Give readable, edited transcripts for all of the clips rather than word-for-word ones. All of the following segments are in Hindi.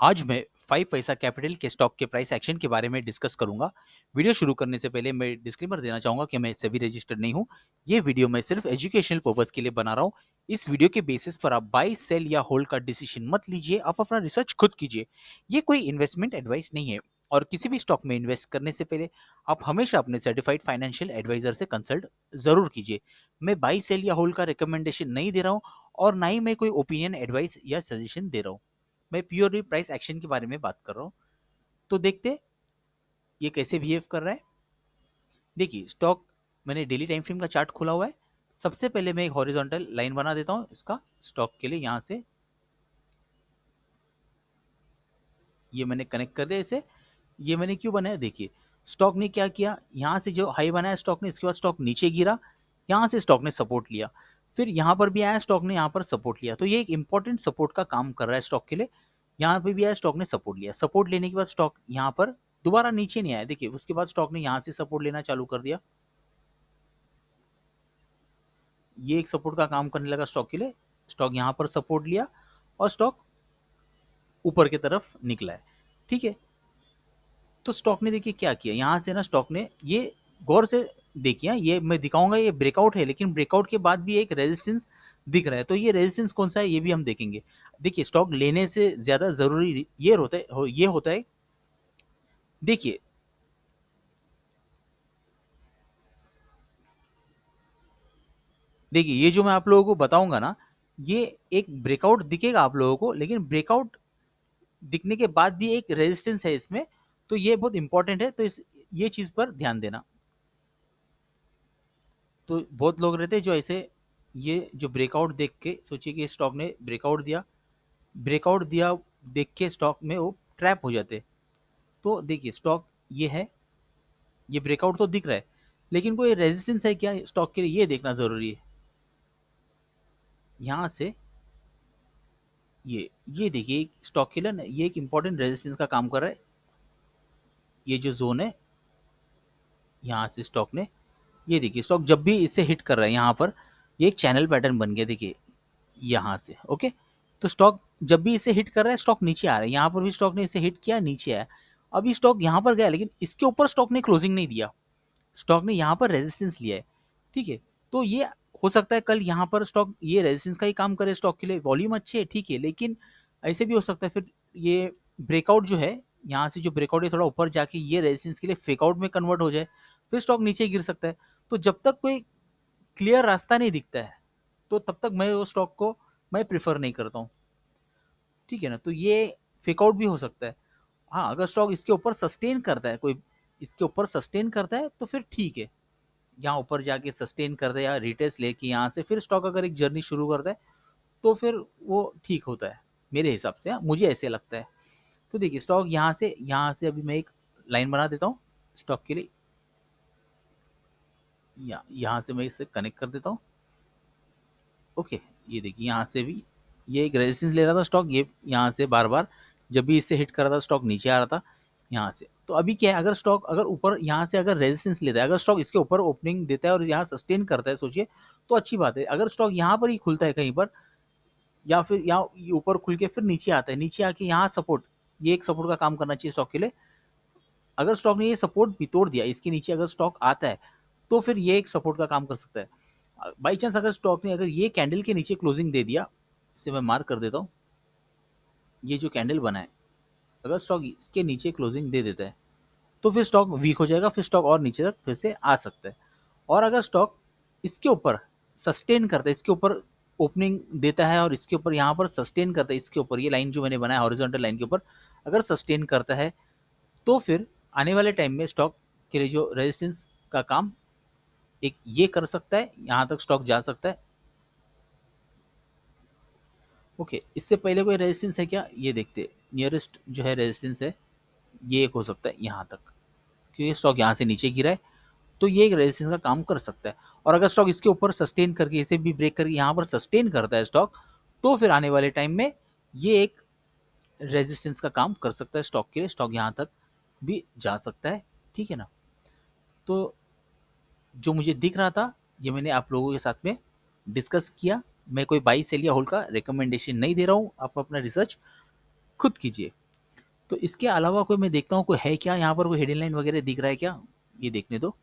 आज मैं 5 पैसा कैपिटल के स्टॉक के प्राइस एक्शन के बारे में डिस्कस करूंगा। वीडियो शुरू करने से पहले मैं डिस्क्लेमर देना चाहूंगा कि मैं सेबी रजिस्टर्ड नहीं हूं। ये वीडियो मैं सिर्फ एजुकेशनल पर्पस के लिए बना रहा हूं। इस वीडियो के बेसिस पर आप बाई सेल या होल्ड का डिसीजन मत लीजिए, आप अपना रिसर्च खुद कीजिए। ये कोई इन्वेस्टमेंट एडवाइस नहीं है और किसी भी स्टॉक में इन्वेस्ट करने से पहले आप हमेशा अपने सर्टिफाइड फाइनेंशियल एडवाइजर से कंसल्ट जरूर कीजिए। मैं बाई सेल या होल्ड का रिकमेंडेशन नहीं दे रहा हूं और ना ही मैं कोई ओपिनियन एडवाइस या सजेशन दे रहा हूं। मैं प्योरली प्राइस एक्शन के बारे में बात कर रहा हूँ। तो देखते ये कैसे बिहेव कर रहा है। देखिए स्टॉक, मैंने डेली टाइम फ्रेम का चार्ट खोला हुआ है। सबसे पहले मैं एक हॉरिजॉन्टल लाइन बना देता हूँ इसका स्टॉक के लिए। यहाँ से ये मैंने कनेक्ट कर दिया इसे। ये मैंने क्यों बनाया, देखिए स्टॉक ने क्या किया, यहाँ से जो हाई बनाया स्टॉक ने, इसके बाद स्टॉक नीचे गिरा, यहाँ से स्टॉक ने सपोर्ट लिया, फिर यहाँ पर भी आया स्टॉक ने यहाँ पर सपोर्ट लिया। तो ये एक इंपॉर्टेंट सपोर्ट का काम कर रहा है स्टॉक के लिए। यहाँ पे भी आया स्टॉक ने सपोर्ट लिया, सपोर्ट लेने के बाद स्टॉक यहाँ पर दोबारा नीचे नहीं आया। देखिए उसके बाद स्टॉक ने यहाँ से सपोर्ट लेना चालू कर दिया। ये एक सपोर्ट का काम करने लगा स्टॉक के लिए। स्टॉक यहाँ पर सपोर्ट लिया और स्टॉक ऊपर की तरफ निकला है। ठीक है, तो स्टॉक ने देखिए क्या किया, यहाँ से ना स्टॉक ने ये गौर से देखिए, ये मैं दिखाऊंगा, ये ब्रेकआउट है लेकिन ब्रेकआउट के बाद भी एक रेजिस्टेंस दिख रहा है। तो ये रेजिस्टेंस कौन सा है ये भी हम देखेंगे। देखिए स्टॉक लेने से ज्यादा जरूरी ये होता है ये होता है। देखिए देखिए ये जो मैं आप लोगों को बताऊंगा ना, ये एक ब्रेकआउट दिखेगा आप लोगों को, लेकिन ब्रेकआउट दिखने के बाद भी एक रेजिस्टेंस है इसमें। तो ये बहुत इंपॉर्टेंट है, तो इस ये चीज पर ध्यान देना। तो बहुत लोग रहते हैं जो ऐसे ये जो ब्रेकआउट देख के सोचिए कि स्टॉक ने ब्रेकआउट दिया देख के स्टॉक में वो ट्रैप हो जाते। तो देखिए स्टॉक ये है, ये ब्रेकआउट तो दिख रहा है लेकिन कोई रेजिस्टेंस है क्या स्टॉक के लिए, ये देखना जरूरी है। यहाँ से ये देखिए स्टॉक के लिए ना, ये एक इंपॉर्टेंट रेजिस्टेंस का काम कर रहा है। ये जो जोन है यहाँ से स्टॉक ने, ये देखिए स्टॉक जब भी इसे हिट कर रहा है यहाँ पर, ये एक चैनल पैटर्न बन गया देखिए यहाँ से। ओके, तो स्टॉक जब भी इसे हिट कर रहा है स्टॉक नीचे आ रहा है। यहाँ पर भी स्टॉक ने इसे हिट किया, नीचे आया। अभी स्टॉक यहाँ पर गया लेकिन इसके ऊपर स्टॉक ने क्लोजिंग नहीं दिया, स्टॉक ने यहाँ पर रेजिस्टेंस लिया है। ठीक है, तो ये हो सकता है कल यहाँ पर स्टॉक ये रेजिस्टेंस का ही काम करे स्टॉक के लिए, वॉल्यूम अच्छे है ठीक है, लेकिन ऐसे भी हो सकता है फिर ये ब्रेकआउट जो है, यहाँ से जो ब्रेकआउट है थोड़ा ऊपर जाके ये रेजिस्टेंस के लिए फेकआउट में कन्वर्ट हो जाए, फिर स्टॉक नीचे गिर सकता है। तो जब तक कोई क्लियर रास्ता नहीं दिखता है तो तब तक मैं वो स्टॉक को मैं प्रिफर नहीं करता हूँ। ठीक है ना, तो ये फेकआउट भी हो सकता है। हाँ, अगर स्टॉक इसके ऊपर सस्टेन करता है, कोई इसके ऊपर सस्टेन करता है तो फिर ठीक है, यहाँ ऊपर जाके सस्टेन कर दे या रिटेस्ट लेके यहाँ से फिर स्टॉक अगर एक जर्नी शुरू करता है तो फिर वो ठीक होता है मेरे हिसाब से। हाँ, मुझे ऐसे लगता है। तो देखिए स्टॉक यहाँ से अभी मैं एक लाइन बना देता हूँ स्टॉक के लिए। यहाँ से मैं इसे कनेक्ट कर देता हूँ। ओके, ये देखिए यहाँ से भी ये एक रेजिस्टेंस ले रहा था स्टॉक, ये यहाँ से बार बार जब भी इससे हिट कर रहा था स्टॉक नीचे आ रहा था यहाँ से। तो अभी क्या है, अगर स्टॉक अगर ऊपर यहाँ से अगर रेजिस्टेंस लेता है, अगर स्टॉक इसके ऊपर ओपनिंग देता है और यहाँ सस्टेन करता है सोचिए, तो अच्छी बात है। अगर स्टॉक यहाँ पर ही खुलता है कहीं पर या फिर यहाँ ऊपर खुल के फिर नीचे आता है, नीचे आके यहाँ सपोर्ट, ये एक सपोर्ट का काम करना चाहिए स्टॉक के लिए। अगर स्टॉक ने ये सपोर्ट भी तोड़ दिया, इसके नीचे अगर स्टॉक आता है तो फिर ये एक सपोर्ट का काम कर सकता है। बाई चांस अगर स्टॉक ने अगर ये कैंडल के नीचे क्लोजिंग दे दिया, इसे मैं मार्क कर देता हूँ, ये जो कैंडल बना है, अगर स्टॉक इसके नीचे क्लोजिंग दे देता है तो फिर स्टॉक वीक हो जाएगा, फिर स्टॉक और नीचे तक फिर से आ सकता है। और अगर स्टॉक इसके ऊपर सस्टेन करता है, इसके ऊपर ओपनिंग देता है और इसके ऊपर यहाँ पर सस्टेन करता है, इसके ऊपर ये लाइन जो मैंने बनाया हॉरिजॉन्टल लाइन के ऊपर अगर सस्टेन करता है तो फिर आने वाले टाइम में स्टॉक के लिए जो रेजिस्टेंस का काम एक ये कर सकता है, यहाँ तक स्टॉक जा सकता है। ओके, इससे पहले कोई रेजिस्टेंस है क्या ये देखते, नियरेस्ट जो है रेजिस्टेंस है ये एक हो सकता है यहाँ तक, क्योंकि स्टॉक यहाँ से नीचे गिरा है तो ये एक रेजिस्टेंस का काम कर सकता है। और अगर स्टॉक इसके ऊपर सस्टेन करके इसे भी ब्रेक करके यहाँ पर सस्टेन करता है स्टॉक, तो फिर आने वाले टाइम में ये एक रेजिस्टेंस का काम कर सकता है स्टॉक के लिए, स्टॉक यहाँ तक भी जा सकता है। ठीक है ना, तो जो मुझे दिख रहा था ये मैंने आप लोगों के साथ में डिस्कस किया। मैं कोई बाई सेल या होल्ड का रिकमेंडेशन नहीं दे रहा हूँ, आप अपना रिसर्च खुद कीजिए। तो इसके अलावा कोई मैं देखता हूँ कोई है क्या यहाँ पर, कोई हिडन लाइन वगैरह दिख रहा है क्या, ये देखने दो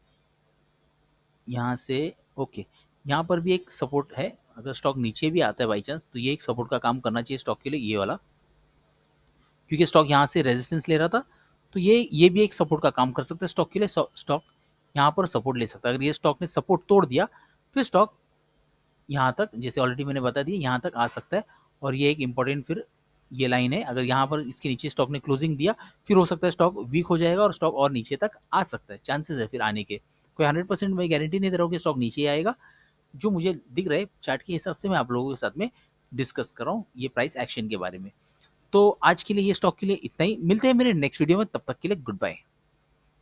यहाँ से। ओके, यहाँ पर भी एक सपोर्ट है, अगर स्टॉक नीचे भी आता है बाई चांस तो ये एक सपोर्ट का काम करना चाहिए स्टॉक के लिए, ये वाला, क्योंकि स्टॉक यहाँ से रेजिस्टेंस ले रहा था, तो ये भी एक सपोर्ट का काम कर सकता है स्टॉक के लिए। स्टॉक यहाँ पर सपोर्ट ले सकता है, अगर ये स्टॉक ने सपोर्ट तोड़ दिया फिर स्टॉक यहाँ तक, जैसे ऑलरेडी मैंने बता दिया, यहाँ तक आ सकता है। और ये एक इंपॉर्टेंट फिर ये लाइन है, अगर यहाँ पर इसके नीचे स्टॉक ने क्लोजिंग दिया फिर हो सकता है स्टॉक वीक हो जाएगा और स्टॉक और नीचे तक आ सकता है, चांसेस है फिर आने के। कोई 100% मैं गारंटी नहीं दे रहा हूँ कि स्टॉक नीचे ही आएगा, जो मुझे दिख रहा है चार्ट के हिसाब से मैं आप लोगों के साथ में डिस्कस कर रहा हूँ ये प्राइस एक्शन के बारे में। तो आज के लिए ये स्टॉक के लिए इतना ही, मिलते हैं मेरे नेक्स्ट वीडियो में, तब तक के लिए गुड बाय।